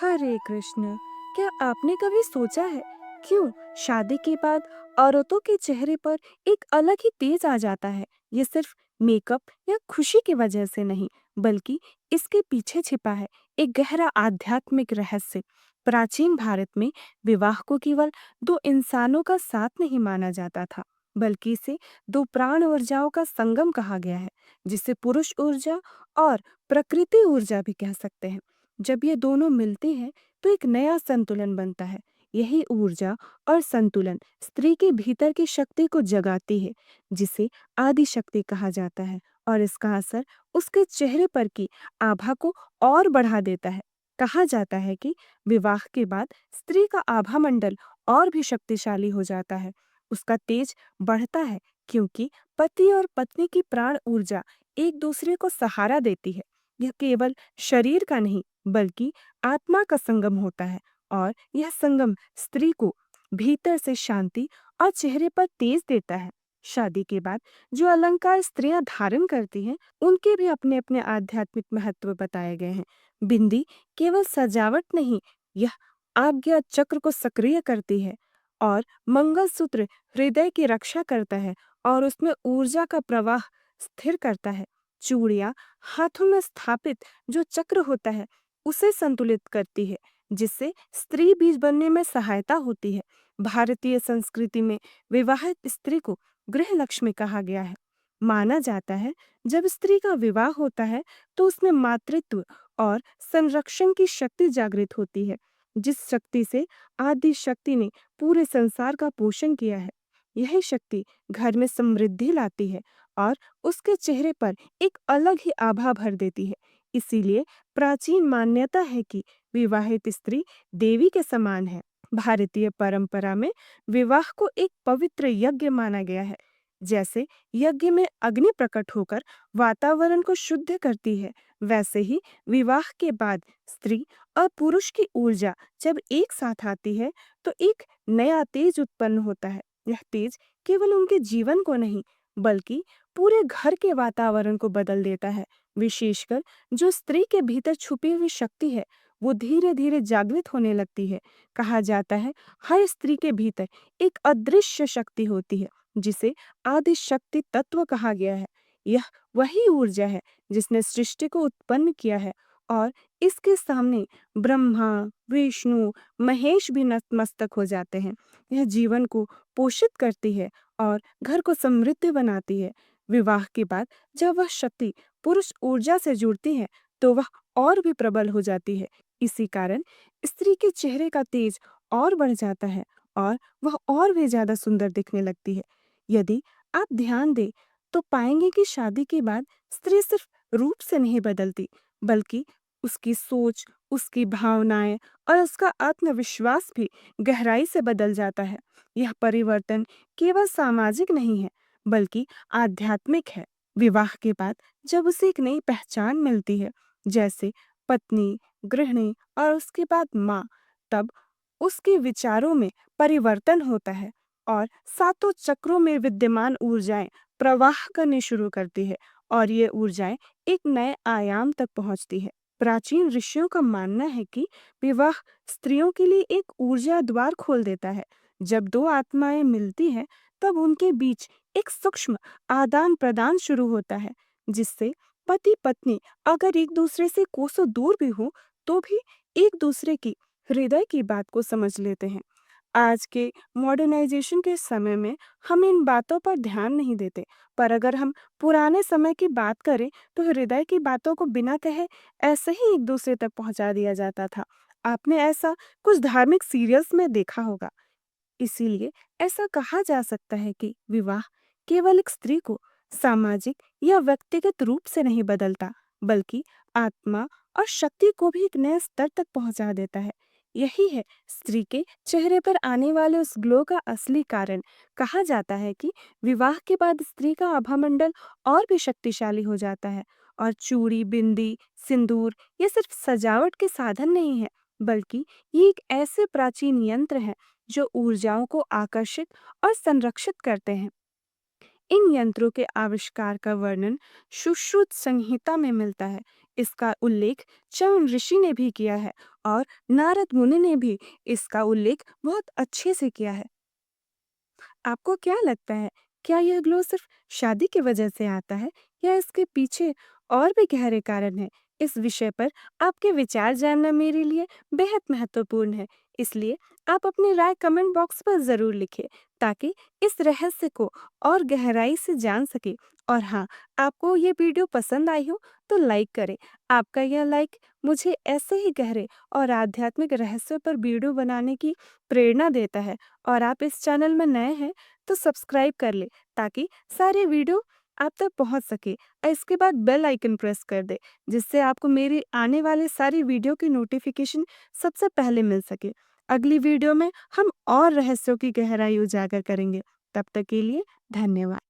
हरे कृष्ण। क्या आपने कभी सोचा है क्यों शादी के बाद औरतों के चेहरे पर एक अलग ही तेज आ जाता है? ये सिर्फ मेकअप या खुशी की वजह से नहीं, बल्कि इसके पीछे छिपा है एक गहरा आध्यात्मिक रहस्य। प्राचीन भारत में विवाह को केवल दो इंसानों का साथ नहीं माना जाता था, बल्कि इसे दो प्राण ऊर्जाओं का संगम कहा गया है, जिसे पुरुष ऊर्जा और प्रकृति ऊर्जा भी कह सकते हैं। जब ये दोनों मिलते हैं तो एक नया संतुलन बनता है। यही ऊर्जा और संतुलन स्त्री के भीतर की शक्ति को जगाती है, जिसे आदि शक्ति कहा जाता है, और इसका असर उसके चेहरे पर की आभा को और बढ़ा देता है। कहा जाता है कि विवाह के बाद स्त्री का आभा मंडल और भी शक्तिशाली हो जाता है। उसका तेज बढ़ता है क्योंकि पति और पत्नी की प्राण ऊर्जा एक दूसरे को सहारा देती है। यह केवल शरीर का नहीं, बल्कि आत्मा का संगम होता है, और यह संगम स्त्री को भीतर से शांति और चेहरे पर तेज देता है। शादी के बाद जो अलंकार स्त्रियां धारण करती हैं, उनके भी अपने अपने आध्यात्मिक महत्व बताए गए हैं। बिंदी केवल सजावट नहीं, यह आज्ञा चक्र को सक्रिय करती है, और मंगलसूत्र हृदय की रक्षा करता है और उसमें ऊर्जा का प्रवाह स्थिर करता है। चूड़ियां हाथों में स्थापित जो चक्र होता है, उसे संतुलित करती है, जिससे स्त्री बीज बनने में सहायता होती है। भारतीय संस्कृति में विवाहित स्त्री को गृह लक्ष्मी कहा गया है। माना जाता है जब स्त्री का विवाह होता है तो उसमें मातृत्व और संरक्षण की शक्ति जागृत होती है, जिस शक्ति से आदि शक्ति ने पूरे संसार का पोषण किया है। यही शक्ति घर में समृद्धि लाती है और उसके चेहरे पर एक अलग ही आभा भर देती है। इसीलिए प्राचीन मान्यता है कि विवाहित स्त्री देवी के समान है। भारतीय परंपरा में विवाह को एक पवित्र यज्ञ माना गया है। जैसे यज्ञ में अग्नि प्रकट होकर वातावरण को शुद्ध करती है, वैसे ही विवाह के बाद स्त्री और पुरुष की ऊर्जा जब एक साथ आती है तो एक नया तेज उत्पन्न होता है। यह तेज केवल उनके जीवन को नहीं, बल्कि पूरे घर के वातावरण को बदल देता है। विशेषकर जो स्त्री के भीतर छुपी हुई शक्ति है, वो धीरे धीरे जागृत होने लगती है। कहा जाता है हर स्त्री के भीतर एक अदृश्य शक्ति होती है, जिसे आदि शक्ति तत्व कहा गया है। यह वही ऊर्जा है जिसने सृष्टि को उत्पन्न किया है, और इसके सामने ब्रह्मा, विष्णु, महेश भी नतमस्तक हो जाते हैं। यह जीवन को पोषित करती है और घर को समृद्ध बनाती है। विवाह के बाद जब वह शक्ति पुरुष ऊर्जा से जुड़ती है तो वह और भी प्रबल हो जाती है। इसी कारण स्त्री के चेहरे का तेज और बढ़ जाता है और वह और भी ज्यादा सुंदर दिखने लगती है। यदि आप ध्यान दें तो पाएंगे कि शादी के बाद स्त्री सिर्फ रूप से नहीं बदलती, बल्कि उसकी सोच, उसकी भावनाएं और उसका आत्मविश्वास भी गहराई से बदल जाता है। यह परिवर्तन केवल सामाजिक नहीं है, बल्कि आध्यात्मिक है। विवाह के बाद जब उसे एक नई पहचान मिलती है, जैसे पत्नी, गृहिणी और उसके बाद माँ, तब उसके विचारों में परिवर्तन होता है और सातों चक्रों में विद्यमान ऊर्जाएं प्रवाह करनी शुरू करती है, और ये ऊर्जाएं एक नए आयाम तक पहुंचती है। प्राचीन ऋषियों का मानना है कि विवाह स्त्रियों के लिए एक ऊर्जा द्वार खोल देता है। जब दो आत्माएं मिलती हैं, तब उनके बीच एक सूक्ष्म आदान प्रदान शुरू होता है, जिससे पति पत्नी अगर एक दूसरे से कोसों दूर भी हो तो भी एक दूसरे की हृदय की बात को समझ लेते हैं। आज के मॉडर्नाइजेशन के समय में हम इन बातों पर ध्यान नहीं देते, पर अगर हम पुराने समय की बात करें तो हृदय की बातों को बिना कहे ऐसे ही एक दूसरे तक पहुंचा दिया जाता था। आपने ऐसा कुछ धार्मिक सीरियल्स में देखा होगा। इसीलिए ऐसा कहा जा सकता है कि विवाह केवल एक स्त्री को सामाजिक या व्यक्तिगत रूप से नहीं बदलता, बल्कि आत्मा और शक्ति को भी एक नए स्तर तक पहुंचा देता है। यही है स्त्री के चेहरे पर आने वाले उस ग्लो का असली कारण। कहा जाता है कि विवाह के बाद स्त्री का आभामंडल और भी शक्तिशाली हो जाता है, और चूड़ी, बिंदी, सिंदूर ये सिर्फ सजावट के साधन नहीं है, बल्कि ये एक ऐसे प्राचीन यंत्र है जो ऊर्जाओं को आकर्षित और संरक्षित करते हैं। इन यंत्रों के आविष्कार का वर्णन सुश्रुत संहिता में मिलता है। इसका उल्लेख च्यवन ऋषि ने भी किया है और नारद मुनि ने भी इसका उल्लेख बहुत अच्छे से किया है। आपको क्या लगता है, क्या यह ग्लो सिर्फ शादी की वजह से आता है या इसके पीछे और भी गहरे कारण हैं? इस विषय पर आपके विचार जानना मेरे लिए बेहद महत्वपूर्ण है। इसलिए आप अपनी राय कमेंट बॉक्स पर ज़रूर लिखें ताकि इस रहस्य को और गहराई से जान सके। और हाँ, आपको ये वीडियो पसंद आई हो तो लाइक करें। आपका यह लाइक मुझे ऐसे ही गहरे और आध्यात्मिक रहस्यों पर वीडियो बनाने की प्रेरणा देता है। और आप इस चैनल में नए हैं तो सब्सक्राइब कर ले ताकि सारे वीडियो आप तक पहुंच सके और इसके बाद बेल आइकन प्रेस कर दे जिससे आपको मेरे आने वाले सारी वीडियो की नोटिफिकेशन सबसे पहले मिल सके। अगली वीडियो में हम और रहस्यों की गहराई उजागर करेंगे। तब तक के लिए धन्यवाद।